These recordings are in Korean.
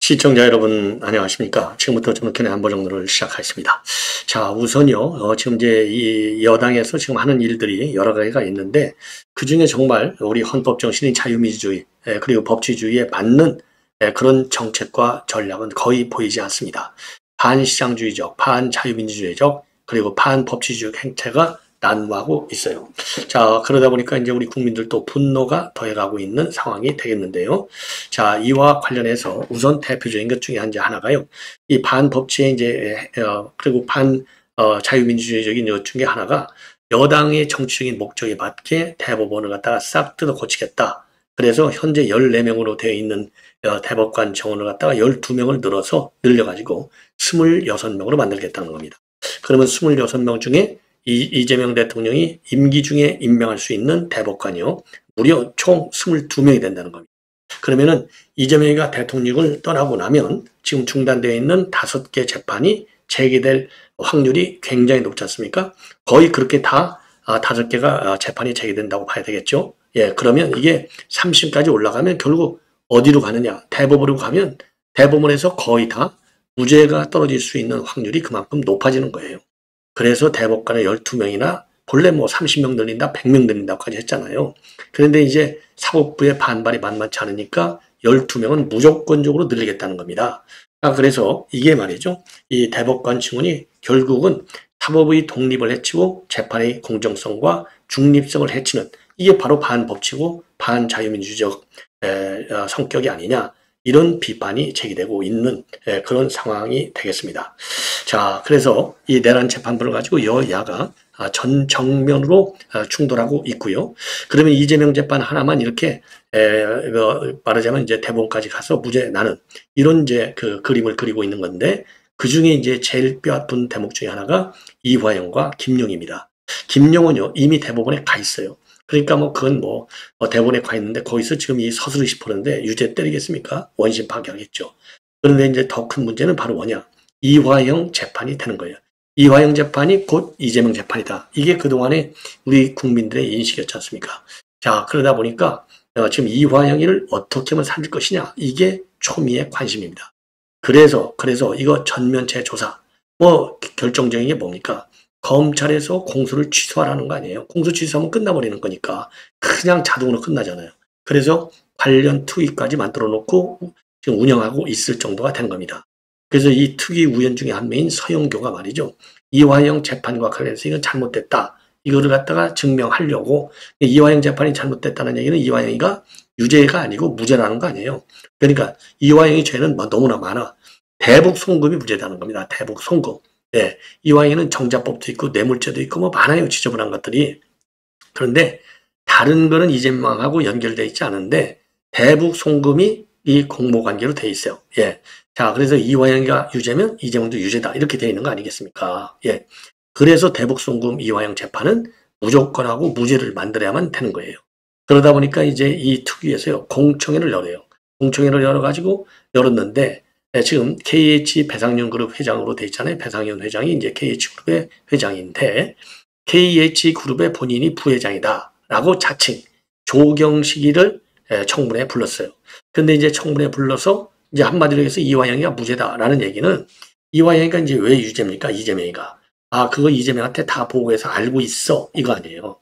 시청자 여러분 안녕하십니까. 지금부터 전국현의 안보정로를 시작하겠습니다. 자, 우선요, 지금 이제 이 여당에서 지금 하는 일들이 여러 가지가 있는데, 그 중에 정말 우리 헌법 정신인 자유민주주의, 그리고 법치주의에 맞는 그런 정책과 전략은 거의 보이지 않습니다. 반시장주의적, 반자유민주주의적, 그리고 반법치주의 행태가 난무하고 있어요. 자, 그러다 보니까 이제 우리 국민들도 분노가 더해가고 있는 상황이 되겠는데요. 자, 이와 관련해서 우선 대표적인 것 중에 하나가요. 이 반법치의 이제, 그리고 자유민주주의적인 것 중에 하나가 여당의 정치적인 목적에 맞게 대법원을 갖다가 싹 뜯어 고치겠다. 그래서 현재 14명으로 되어 있는 대법관 정원을 갖다가 12명을 늘려가지고 26명으로 만들겠다는 겁니다. 그러면 26명 중에 이재명 대통령이 임기 중에 임명할 수 있는 대법관이요. 무려 총 22명이 된다는 겁니다. 그러면은 이재명이가 대통령을 떠나고 나면 지금 중단되어 있는 5개 재판이 재개될 확률이 굉장히 높지 않습니까? 거의 그렇게 다 5개가 재판이 재개된다고 봐야 되겠죠. 예, 그러면 이게 3심까지 올라가면 결국 어디로 가느냐? 대법원으로 가면 대법원에서 거의 다 무죄가 떨어질 수 있는 확률이 그만큼 높아지는 거예요. 그래서 대법관을 12명이나 본래 뭐 30명 늘린다, 100명 늘린다고까지 했잖아요. 그런데 이제 사법부의 반발이 만만치 않으니까 12명은 무조건적으로 늘리겠다는 겁니다. 그래서 이게 말이죠. 이 대법관 층원이 결국은 사법의 독립을 해치고 재판의 공정성과 중립성을 해치는 이게 바로 반법치고 반자유민주적 성격이 아니냐. 이런 비판이 제기되고 있는 그런 상황이 되겠습니다. 자, 그래서 이 내란 재판부를 가지고 여야가 정면으로 충돌하고 있고요. 그러면 이재명 재판 하나만 이렇게 말하자면 이제 대법원까지 가서 무죄 나는 이런 이제 그 그림을 그리고 있는 건데 그 중에 이제 제일 뼈아픈 대목 중에 하나가 이화영과 김용입니다. 김용은요 이미 대법원에 가 있어요. 그러니까 뭐 그건 대법원에 가 있는데 거기서 지금 이 서술을 짚었는데 유죄 때리겠습니까? 원심 파기하겠죠. 그런데 이제 더 큰 문제는 바로 뭐냐? 이화영 재판이 되는 거예요. 이화영 재판이 곧 이재명 재판이다. 이게 그동안에 우리 국민들의 인식이었지 않습니까? 자, 그러다 보니까 지금 이화영이를 어떻게 하면 살릴 것이냐? 이게 초미의 관심입니다. 그래서 이거 전면체 조사. 결정적인 게 뭡니까? 검찰에서 공소를 취소하라는 거 아니에요. 공소 취소하면 끝나버리는 거니까 그냥 자동으로 끝나잖아요. 그래서 관련 특위까지 만들어 놓고 지금 운영하고 있을 정도가 된 겁니다. 그래서 이 특위 위원 중에 한 명인 서영교가 말이죠. 이화영 재판과 관련해서 이건 잘못됐다. 이거를 갖다가 증명하려고 이화영 재판이 잘못됐다는 얘기는 이화영이가 유죄가 아니고 무죄라는 거 아니에요. 그러니까 이화영의 죄는 너무나 많아. 대북 송금이 무죄라는 겁니다. 대북 송금. 네, 이화영은 정자법도 있고 뇌물죄도 있고 많아요. 지저분한 것들이. 그런데 다른 거는 이재명하고 연결되어 있지 않은데 대북 송금이 이 공모관계로 돼 있어요. 예. 자, 그래서 이화영이가 유죄면 이재명도 유죄다. 이렇게 되어 있는 거 아니겠습니까? 예. 그래서 대북 송금 이화영 재판은 무조건하고 무죄를 만들어야만 되는 거예요. 그러다 보니까 이제 이 특위에서요, 공청회를 열어요. 공청회를 열어가지고 열었는데 지금 KH 배상윤 그룹 회장으로 돼 있잖아요. 배상윤 회장이 이제 KH 그룹의 회장인데 KH 그룹의 본인이 부회장이다라고 자칭 조경식이를 청문회에 불렀어요. 근데 이제 청문회에 불러서 이제 한마디로 해서 이화영이가 무죄다라는 얘기는 이화영이가 이제 왜 유죄입니까? 이재명이가. 그거 이재명한테 다 보고해서 알고 있어. 이거 아니에요.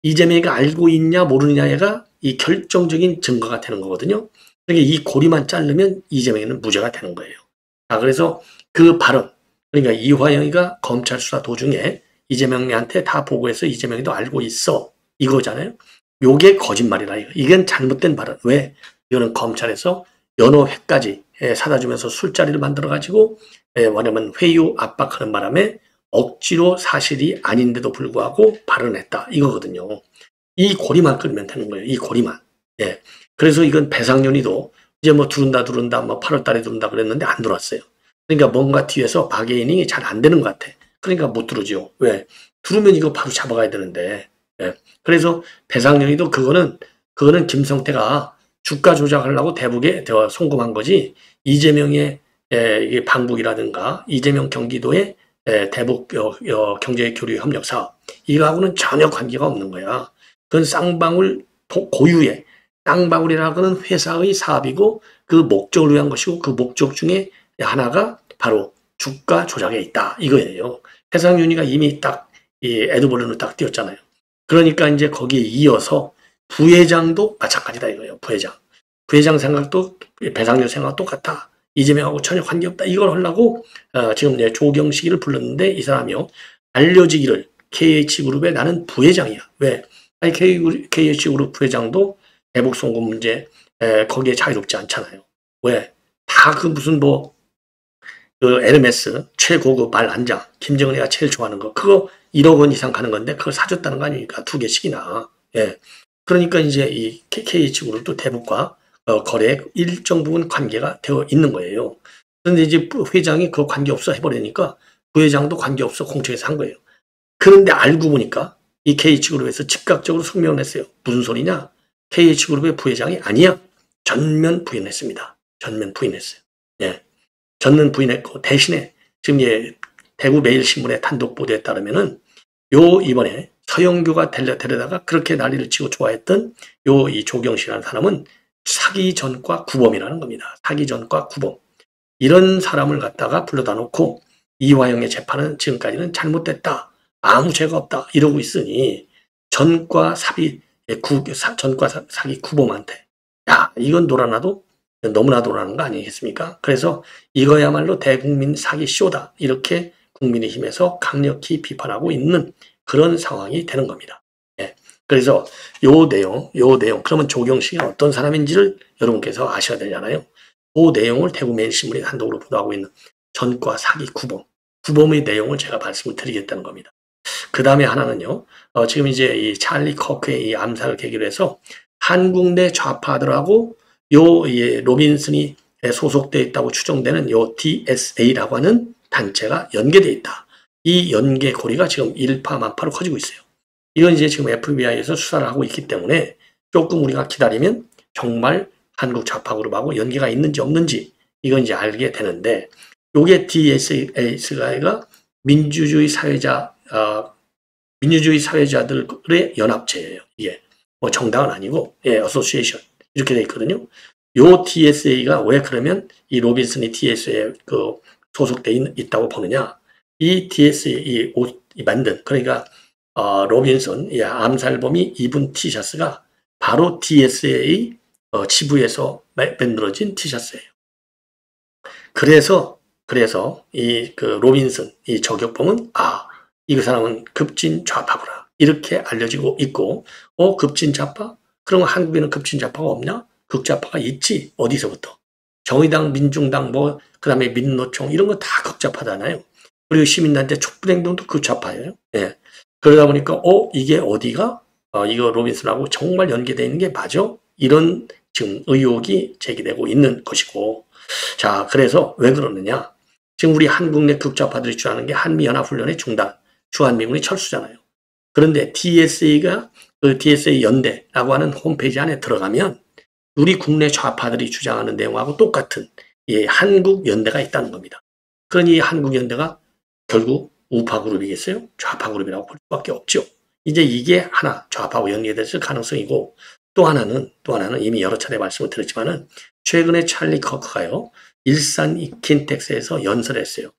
이재명이가 알고 있냐 모르느냐가 이 결정적인 증거가 되는 거거든요. 그러니까 이 고리만 자르면 이재명이는 무죄가 되는 거예요. 그래서 그 발언, 그러니까 이화영이가 검찰 수사 도중에 이재명한테 다 보고해서 이재명이도 알고 있어. 이거잖아요. 요게 거짓말이라. 이건 잘못된 발언. 왜? 이거는 검찰에서 여러 회까지 사다 주면서 술자리를 만들어가지고 뭐냐면 회유 압박하는 바람에 억지로 사실이 아닌데도 불구하고 발언했다. 이거거든요. 이 고리만 끌면 되는 거예요. 이 고리만. 예. 그래서 이건 배상윤이도 이제 들어온다, 8월 달에 들어온다 그랬는데 안 들어왔어요. 그러니까 뭔가 뒤에서 바게이닝이 잘 안 되는 것 같아. 그러니까 못 들어오죠. 왜? 들어오면 이거 바로 잡아가야 되는데. 예. 그래서 배상윤이도 그거는 김성태가 주가 조작하려고 대북에 송금한 거지 이재명의 이게 방북이라든가 이재명 경기도의 대북 경제 교류 협력 사업 이거하고는 전혀 관계가 없는 거야. 그건 쌍방울 고유의 땅방울이라고는 회사의 사업이고 그 목적을 위한 것이고 그 목적 중에 하나가 바로 주가 조작에 있다 이거예요. 해상윤리가 이미 딱 이 에드버런으로 딱 띄었잖아요. 그러니까 이제 거기에 이어서 부회장도 마찬가지다 이거예요. 부회장 생각도 배상률 생각 똑같아. 이재명하고 전혀 관계없다. 이걸 하려고 지금 조경식이를 불렀는데 이 사람이요. 알려지기를 KH그룹에 나는 부회장이야. 왜? 아니 KH그룹 부회장도 대북 송금 문제 거기에 자유롭지 않잖아요. 왜? 다 그 무슨 그 에르메스 최고급 말 안장 김정은이가 제일 좋아하는 거 그거 1억 원 이상 가는 건데 그걸 사줬다는 거 아닙니까? 2개씩이나. 예. 그러니까 이제 이 KH그룹도 대북과 거래에 일정 부분 관계가 되어 있는 거예요. 그런데 이제 회장이 그 관계없어 해버리니까 부회장도 관계없어 공청에서 한 거예요. 그런데 알고 보니까 이 KH그룹에서 즉각적으로 성명을 했어요. 무슨 소리냐? KH그룹의 부회장이 아니야. 전면 부인했습니다. 전면 부인했어요. 예. 전면 부인했고 대신에 지금 대구 매일신문의 단독 보도에 따르면은 이번에 서영교가 데려다가 그렇게 난리를 치고 좋아했던 이 조경식이라는 사람은 사기 전과 구범이라는 겁니다. 사기 전과 구범. 이런 사람을 갖다가 불러다 놓고 이화영의 재판은 지금까지는 잘못됐다. 아무 죄가 없다. 이러고 있으니 전과 사기 구범한테 야 이건 놀아나도 너무나 놀아나는 거 아니겠습니까? 그래서 이거야말로 대국민 사기 쇼다. 이렇게 국민의힘에서 강력히 비판하고 있는 그런 상황이 되는 겁니다. 예. 그래서 요 내용, 그러면 조경식이 어떤 사람인지를 여러분께서 아셔야 되잖아요. 그 내용을 대구 매일신문이 단독으로 보도하고 있는 전과 사기 구범의 내용을 제가 말씀을 드리겠다는 겁니다. 그 다음에 하나는요, 지금 이제 이 찰리 커크의 이 암살을 계기로 해서 한국 내 좌파들하고 로빈슨이 소속되어 있다고 추정되는 요 DSA라고 하는 단체가 연계되어 있다. 이 연계고리가 지금 일파만파로 커지고 있어요. 이건 이제 지금 FBI에서 수사를 하고 있기 때문에 조금 우리가 기다리면 정말 한국 좌파그룹하고 연계가 있는지 없는지 이건 이제 알게 되는데 요게 DSA가 민주주의 사회자들의 연합체예요. 이게 뭐 정당은 아니고 어소시에이션 이렇게 돼 있거든요. 요 DSA가 왜 그러면 이 로빈슨이 DSA에 소속돼 있다고 보느냐? 이 DSA 이 만든 그러니까 로빈슨 암살범이 입은 티셔츠가 바로 DSA 지부에서 만들어진 티셔츠예요. 그래서 이 로빈슨 이 저격범은 이 사람은 급진 좌파구나 이렇게 알려지고 있고 급진 좌파? 그럼 한국에는 급진 좌파가 없냐? 극좌파가 있지. 어디서부터? 정의당, 민중당, 그다음에 민노총 이런 거 다 극좌파잖아요. 그리고 시민단체 촛불행동도 극좌파예요. 예. 그러다 보니까 이게 어디가 이거 로빈슨하고 정말 연계되어 있는 게 맞아? 이런 지금 의혹이 제기되고 있는 것이고 자 그래서 왜 그러느냐? 지금 우리 한국 내 극좌파들이 주장하는 게 한미연합훈련의 중단, 주한미군의 철수잖아요. 그런데 DSA가 DSA 연대라고 하는 홈페이지 안에 들어가면 우리 국내 좌파들이 주장하는 내용하고 똑같은 한국 연대가 있다는 겁니다. 그러니 한국 연대가 결국 우파 그룹이겠어요? 좌파 그룹이라고 볼 수밖에 없죠. 이제 이게 하나 좌파하고 연계됐을 가능성이고 또 하나는 이미 여러 차례 말씀을 드렸지만은 최근에 찰리 커크가요 일산 킨텍스에서 연설했어요.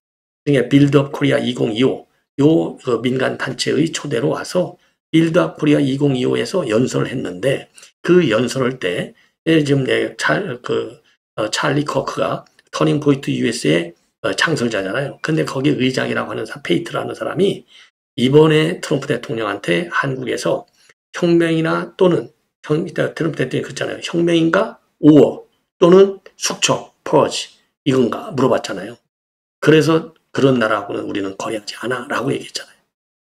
그러니까 빌드업 코리아 2025 요 민간 단체의 초대로 와서 빌드업 코리아 2025에서 연설을 했는데 그 연설할 때 지금 찰리 커크가 터닝 포인트 USA의 창설자잖아요. 근데 거기 의장이라고 하는 페이트라는 사람이 이번에 트럼프 대통령한테 한국에서 혁명이나 또는 트럼프 대통령이 그랬잖아요. 혁명인가 5억 또는 숙청 퍼지 이건가 물어봤잖아요. 그래서 그런 나라하고는 우리는 거래하지 않아 라고 얘기했잖아요.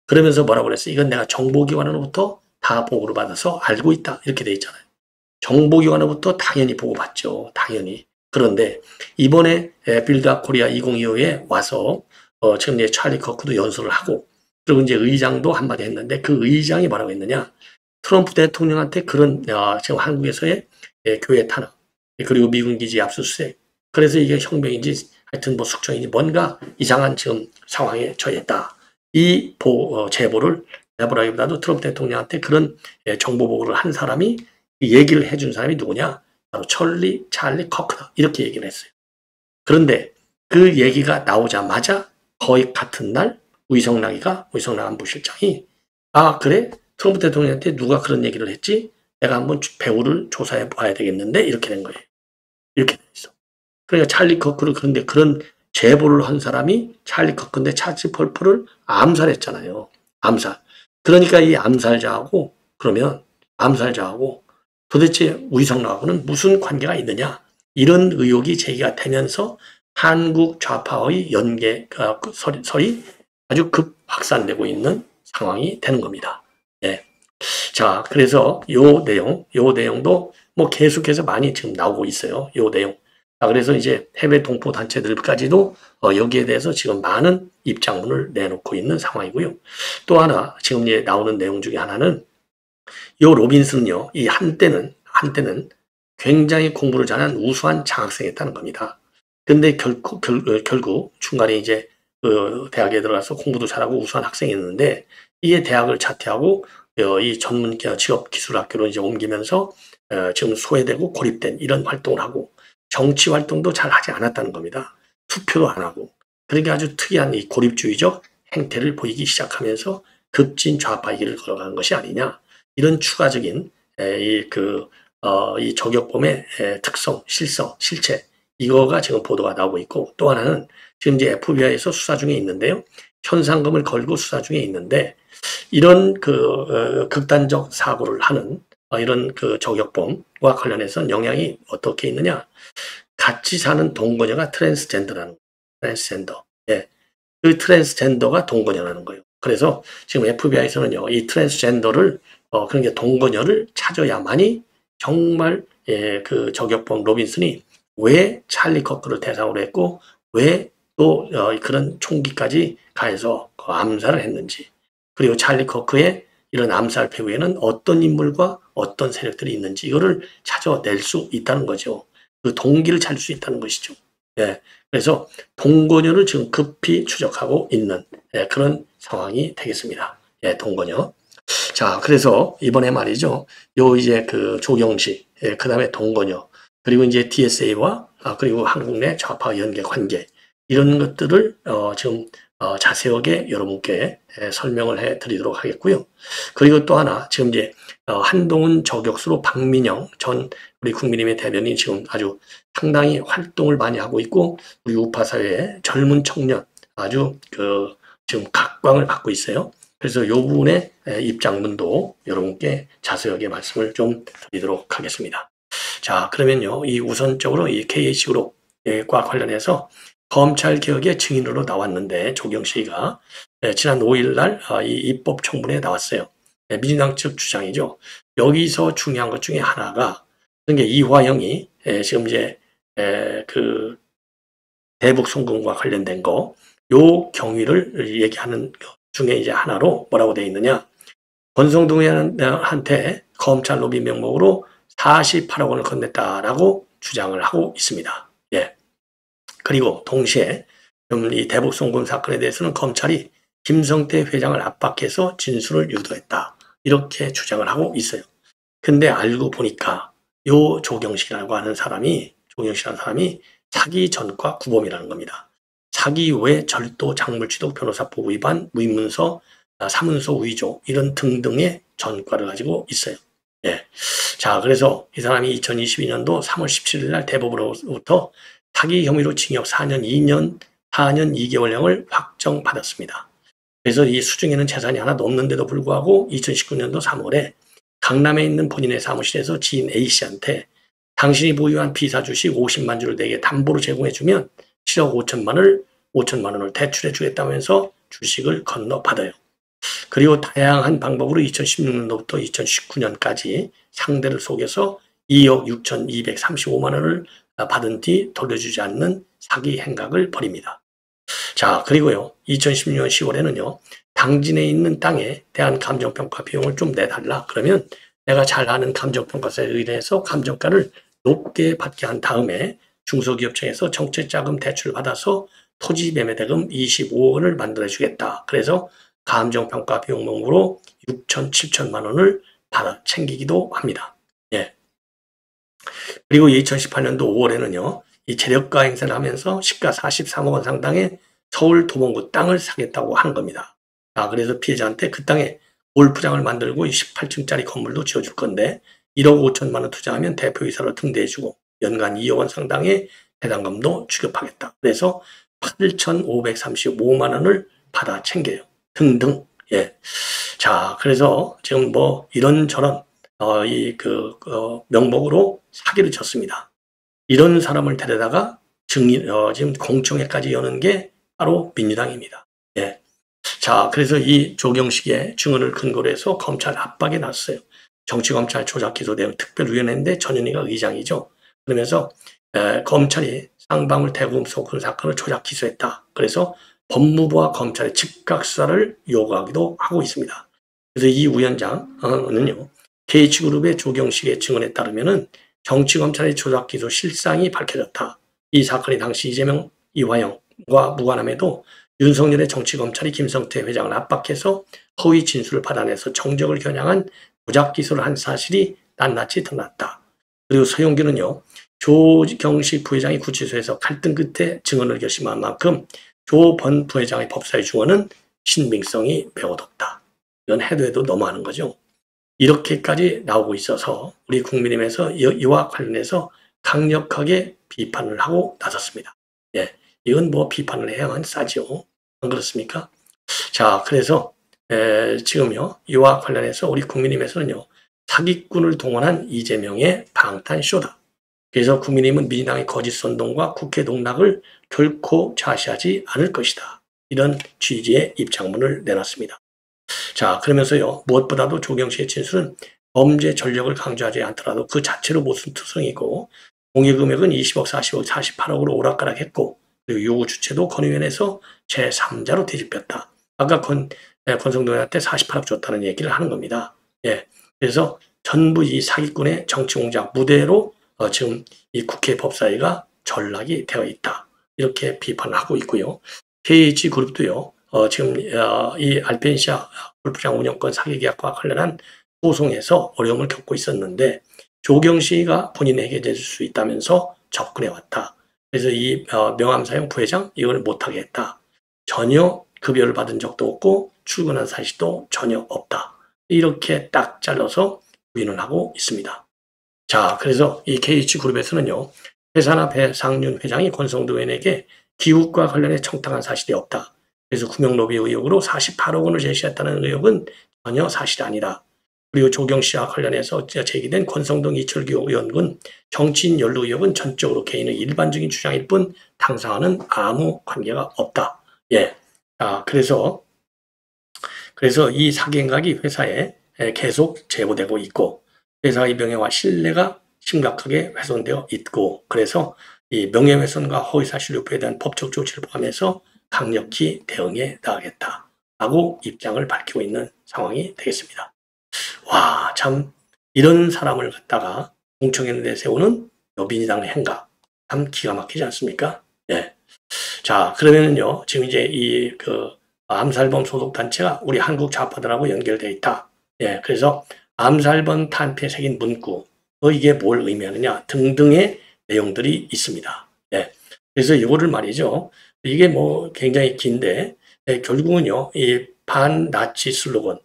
그러면서 뭐라고 그랬어요? 이건 내가 정보기관으로부터 다 보고를 받아서 알고 있다 이렇게 돼 있잖아요. 정보기관으로부터 당연히 보고받죠. 당연히. 그런데 이번에 빌드업 코리아 2025에 와서 지금 이제 찰리 커크도 연설을 하고 그리고 이제 의장도 한마디 했는데 그 의장이 뭐라고 했느냐? 트럼프 대통령한테 그런 지금 한국에서의 교회 탄압 그리고 미군 기지 압수수색 그래서 이게 혁명인지 하여튼 숙청인지 뭔가 이상한 지금 상황에 처했다. 이 제보를 내보라기보다도 트럼프 대통령한테 그런 정보 보고를 한 사람이 얘기를 해준 사람이 누구냐? 바로 찰리 커크다. 이렇게 얘기를 했어요. 그런데 그 얘기가 나오자마자 거의 같은 날 위성락 안보실장이 그래? 트럼프 대통령한테 누가 그런 얘기를 했지? 내가 한번 배우를 조사해 봐야 되겠는데 이렇게 된 거예요. 이렇게 됐어. 그러니까 찰리 커크를 그런데 그런 제보를 한 사람이 찰리 커크인데 차지 펄프를 암살했잖아요. 암살. 그러니까 이 암살자하고 도대체 위성락하고는 무슨 관계가 있느냐? 이런 의혹이 제기가 되면서 한국 좌파의 설이 아주 급 확산되고 있는 상황이 되는 겁니다. 예. 자, 그래서 요 내용도 뭐 계속해서 많이 지금 나오고 있어요. 요 내용. 그래서 이제 해외 동포 단체들까지도 여기에 대해서 지금 많은 입장문을 내놓고 있는 상황이고요. 또 하나 지금 이제 나오는 내용 중에 하나는 요 로빈슨은요, 이 한때는 굉장히 공부를 잘한 우수한 장학생이었다는 겁니다. 근데 결국 중간에 이제 대학에 들어가서 공부도 잘하고 우수한 학생이었는데 이게 대학을 자퇴하고 이 전문 직업 기술 학교로 이제 옮기면서 지금 소외되고 고립된 이런 활동을 하고 정치 활동도 잘 하지 않았다는 겁니다. 투표도 안 하고. 그러니까 아주 특이한 이 고립주의적 행태를 보이기 시작하면서 급진 좌파의 길을 걸어가는 것이 아니냐. 이런 추가적인 이 저격범의 특성, 실성, 실체 이거가 지금 보도가 나오고 있고 또 하나는 지금 이제 FBI에서 수사 중에 있는데요. 현상금을 걸고 수사 중에 있는데 이런 극단적 사고를 하는 이런 저격범과 관련해서 영향이 어떻게 있느냐? 같이 사는 동거녀가 트랜스젠더. 예. 그 트랜스젠더가 동거녀라는 거예요. 그래서 지금 FBI에서는요, 이 트랜스젠더를, 그러니까 동거녀를 찾아야만이 정말, 그 저격범 로빈슨이 왜 찰리 커크를 대상으로 했고, 왜 또 그런 총기까지 가해서 암살을 했는지, 그리고 찰리 커크의 이런 암살 배후에는 어떤 인물과 어떤 세력들이 있는지 이거를 찾아낼 수 있다는 거죠. 그 동기를 찾을 수 있다는 것이죠. 예. 그래서 동거녀를 지금 급히 추적하고 있는 그런 상황이 되겠습니다. 예, 동거녀. 자, 그래서 이번에 말이죠. 이제 조경식, 그 다음에 동거녀, 그리고 이제 DSA와 그리고 한국 내 좌파 연계 관계 이런 것들을 지금 자세하게 여러분께 설명을 해 드리도록 하겠고요. 그리고 또 하나 지금 이제 한동훈 저격수로 박민영 전 우리 국민의힘의 대변인이 지금 아주 상당히 활동을 많이 하고 있고 우리 우파 사회의 젊은 청년 아주 지금 각광을 받고 있어요. 그래서 이 부분의 입장문도 여러분께 자세하게 말씀을 좀 드리도록 하겠습니다. 자, 그러면요, 이 우선적으로 이 KH그룹과 관련해서 검찰개혁의 증인으로 나왔는데 조경식이가 지난 5일 날 이 입법 청문회에 나왔어요. 민주당 측 주장이죠. 여기서 중요한 것 중에 하나가 그러니까 이화영이 지금 이제 그 대북 송금과 관련된 거 요 경위를 얘기하는 것 중에 이제 하나로 뭐라고 되어 있느냐. 권성동한테 검찰 로비 명목으로 48억 원을 건넸다라고 주장을 하고 있습니다. 예. 그리고 동시에 이 대북 송금 사건에 대해서는 검찰이 김성태 회장을 압박해서 진술을 유도했다. 이렇게 주장을 하고 있어요. 근데 알고 보니까 요 조경식이라고 하는 사람이 사기 전과 구범이라는 겁니다. 사기 외 절도, 작물취득, 변호사 보호 위반, 무인문서, 사문서 위조 이런 등등의 전과를 가지고 있어요. 예. 자, 그래서 이 사람이 2022년도 3월 17일 날 대법원으로부터 사기 혐의로 징역 4년 2개월형을 확정받았습니다. 그래서 이 수중에는 재산이 하나도 없는데도 불구하고 2019년도 3월에 강남에 있는 본인의 사무실에서 지인 A씨한테 당신이 보유한 비사 주식 50만 주를 내게 담보로 제공해주면 7억 5천만 원을 대출해 주겠다면서 주식을 건너받아요. 그리고 다양한 방법으로 2016년도부터 2019년까지 상대를 속여서 2억 6,235만 원을 받은 뒤 돌려주지 않는 사기 행각을 벌입니다. 자, 그리고요, 2016년 10월에는요, 당진에 있는 땅에 대한 감정평가 비용을 좀 내달라. 그러면 내가 잘 아는 감정평가사에 의뢰해서 감정가를 높게 받게 한 다음에 중소기업청에서 정책자금 대출을 받아서 토지 매매 대금 25억 원을 만들어주겠다. 그래서 감정평가 비용 명목으로 6천, 7천만 원을 받아 챙기기도 합니다. 예. 그리고 2018년도 5월에는요, 이 재력가 행사를 하면서 시가 43억 원 상당의 서울 도봉구 땅을 사겠다고 하는 겁니다. 그래서 피해자한테 그 땅에 골프장을 만들고 18층짜리 건물도 지어줄 건데 1억 5천만 원 투자하면 대표이사로 등대해주고 연간 2억 원 상당의 배당금도 지급하겠다. 그래서 8,535만 원을 받아 챙겨요. 등등. 예. 자, 그래서 지금 뭐 이런저런 명목으로 사기를 쳤습니다. 이런 사람을 데려다가 지금 공청회까지 여는 게 바로 민주당입니다. 예. 자, 그래서 이 조경식의 증언을 근거로 해서 검찰 압박에 나섰어요. 정치검찰 조작기소대응 특별위원회인데 전현희가 의장이죠. 그러면서 검찰이 쌍방울 대구음 소금 사건을 조작 기소했다. 그래서 법무부와 검찰의 즉각 수사를 요구하기도 하고 있습니다. 그래서 이 위원장은요, KH그룹의 조경식의 증언에 따르면은 정치검찰의 조작 기소 실상이 밝혀졌다. 이 사건이 당시 이재명, 이화영과 무관함에도 윤석열의 정치검찰이 김성태 회장을 압박해서 허위 진술을 받아내서 정적을 겨냥한 조작 기소를 한 사실이 낱낱이 드러났다. 그리고 서용기는요, 조경식 부회장이 구치소에서 갈등 끝에 증언을 결심한 만큼 조 번 부회장의 법사위 증언은 신빙성이 매우 높다. 이건 해도 너무하는 거죠. 이렇게까지 나오고 있어서 우리 국민의힘에서 이와 관련해서 강력하게 비판을 하고 나섰습니다. 예, 이건 뭐 비판을 해야만 싸죠. 안 그렇습니까? 자, 그래서 지금요, 이와 관련해서 우리 국민의힘에서는요, 사기꾼을 동원한 이재명의 방탄쇼다. 그래서 국민의힘은 민주당의 거짓 선동과 국회 농락을 결코 좌시하지 않을 것이다. 이런 취지의 입장문을 내놨습니다. 자, 그러면서요, 무엇보다도 조경식의 진술은 범죄 전력을 강조하지 않더라도 그 자체로 모순투성이고 공여 금액은 20억, 40억, 48억으로 오락가락했고 그리고 요구 주체도 건의위원회에서 제3자로 뒤집혔다. 아까 권성동한테 48억 줬다는 얘기를 하는 겁니다. 예, 그래서 전부 이 사기꾼의 정치공작 무대로 지금 이 국회 법사위가 전락이 되어 있다. 이렇게 비판을 하고 있고요. KH그룹도요. 지금 이 알펜시아 골프장 운영권 사기 계약과 관련한 소송에서 어려움을 겪고 있었는데 조경식이가 본인에게 해줄 수 있다면서 접근해 왔다. 그래서 이 명함사용 부회장 이걸 못하게 했다. 전혀 급여를 받은 적도 없고 출근한 사실도 전혀 없다. 이렇게 딱 잘라서 부인을 하고 있습니다. 자, 그래서 이 KH그룹에서는요. 회사나 배상윤 회장이 권성도 의원에게 기웃과 관련해 청탁한 사실이 없다. 그래서 구명로비 의혹으로 48억 원을 제시했다는 의혹은 전혀 사실이 아니다. 그리고 조경씨와 관련해서 제기된 권성동 이철규 의원군 정치인 연루 의혹은 전적으로 개인의 일반적인 주장일 뿐 당사와는 아무 관계가 없다. 예. 그래서 이 사기 행각이 회사에 계속 제보되고 있고 회사의 명예와 신뢰가 심각하게 훼손되어 있고 그래서 이 명예훼손과 허위사실 유포에 대한 법적 조치를 포함해서 강력히 대응해 나가겠다라고 입장을 밝히고 있는 상황이 되겠습니다. 와, 참 이런 사람을 갖다가 공청회에 내세우는 민주당 행각 참 기가 막히지 않습니까? 예. 자, 그러면은요 지금 이제 이 암살범 소속 단체가 우리 한국 좌파들하고 연결되어 있다. 예, 그래서 암살범 탄폐에 새긴 문구 이게 뭘 의미하느냐 등등의 내용들이 있습니다. 예. 그래서 이거를 말이죠. 이게 뭐 굉장히 긴데 결국은요 이 반나치 슬로건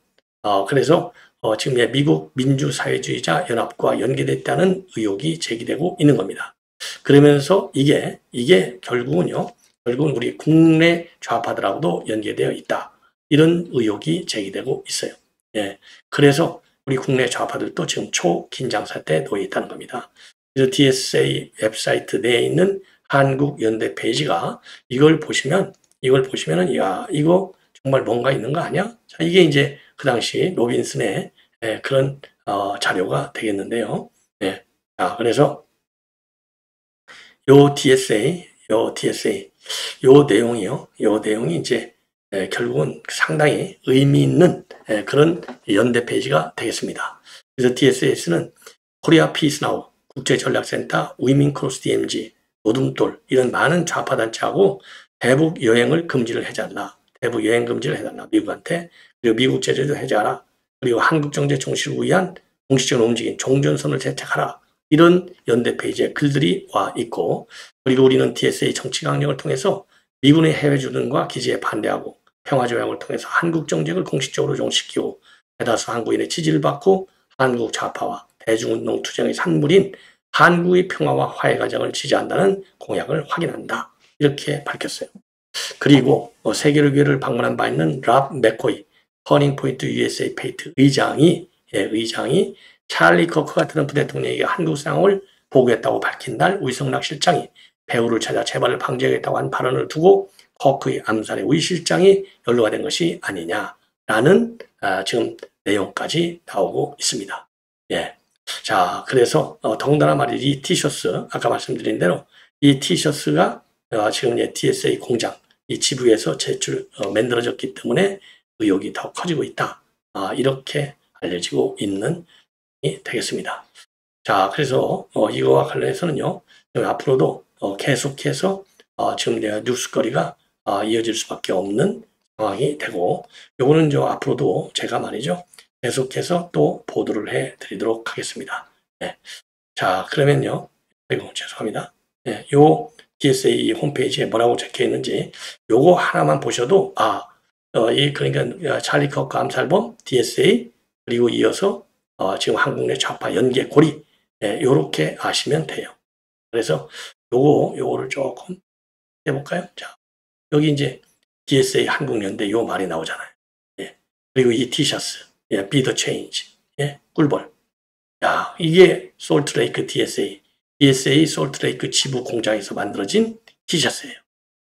그래서 지금 미국 민주사회주의자 연합과 연계됐다는 의혹이 제기되고 있는 겁니다. 그러면서 이게 결국은 우리 국내 좌파들하고도 연계되어 있다. 이런 의혹이 제기되고 있어요. 예. 그래서 우리 국내 좌파들도 지금 초긴장 상태에 놓여 있다는 겁니다. 그래서 DSA 웹사이트 내에 있는 한국연대 페이지가 이걸 보시면은 야 이거 정말 뭔가 있는 거 아니야? 자, 이게 이제 그 당시 로빈슨의 그런 자료가 되겠는데요. 네. 자, 그래서 요 내용이 이제 결국은 상당히 의미 있는 그런 연대 페이지가 되겠습니다. 그래서 DSA에서는 코리아 피스 나우 국제전략센터, 위민크로스 DMZ, 노둠돌 이런 많은 좌파 단체하고 대북 여행을 금지를 해달라. 대북 여행 금지를 해달라. 미국한테. 그리고 미국 제재도 해제하라. 그리고 한국 정제 종식을 위한 공식적인 움직임 종전선을 채택하라. 이런 연대 페이지에 글들이 와 있고, 그리고 우리는 DSA 정치 강령을 통해서 미군의 해외 주둔과 기지에 반대하고 평화 조약을 통해서 한국 정책을 공식적으로 종식시키고 대다수 한국인의 지지를 받고 한국 좌파와 대중운동 투쟁의 산물인 한국의 평화와 화해 과정을 지지한다는 공약을 확인한다. 이렇게 밝혔어요. 그리고 세계교회를 방문한 바 있는 랍 맥코이 터닝 포인트 USA 페이트 의장이 찰리 커크가 트럼프 대통령에게 한국 상황을 보고했다고 밝힌 날 위성락 실장이 배우를 찾아 재발을 방지하겠다고 한 발언을 두고 커크의 암살에 위 실장이 연루가 된 것이 아니냐라는 지금 내용까지 나오고 있습니다. 예. 자, 그래서 더군다나 말이지 이 티셔츠 아까 말씀드린 대로 이 티셔츠가 지금 DSA 공장 이 지부에서 만들어졌기 때문에 의혹이 더 커지고 있다. 이렇게 알려지고 있는 되겠습니다. 자, 그래서 이거와 관련해서는요, 앞으로도 계속해서 지금 뉴스거리가 이어질 수밖에 없는 상황이 되고, 요거는 앞으로도 제가 말이죠, 계속해서 또 보도를 해드리도록 하겠습니다. 네. 자, 그러면요, 아이고 죄송합니다. 네, 요 DSA 홈페이지에 뭐라고 적혀 있는지 요거 하나만 보셔도 그러니까 찰리 커크 암살범 DSA 그리고 이어서 지금 한국 내 좌파 연계 고리 요렇게 아시면 돼요. 그래서 요거를 조금 해볼까요? 자, 여기 이제 DSA 한국연대 요 말이 나오잖아요. 예. 그리고 이 티셔츠 Be the change. 예, 꿀벌. 야, 이게 솔트레이크 DSA 솔트레이크 지부 공장에서 만들어진 티셔츠예요.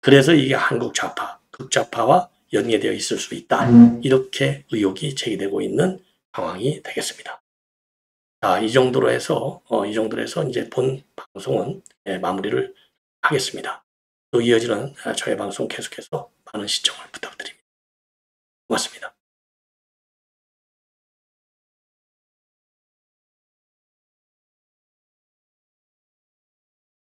그래서 이게 한국 좌파, 극좌파와 연계되어 있을 수 있다. 이렇게 의혹이 제기되고 있는 상황이 되겠습니다. 자, 이 정도로 해서 이제 본 방송은 마무리를 하겠습니다. 또 이어지는 저의 방송 계속해서 많은 시청을 부탁드립니다. 고맙습니다.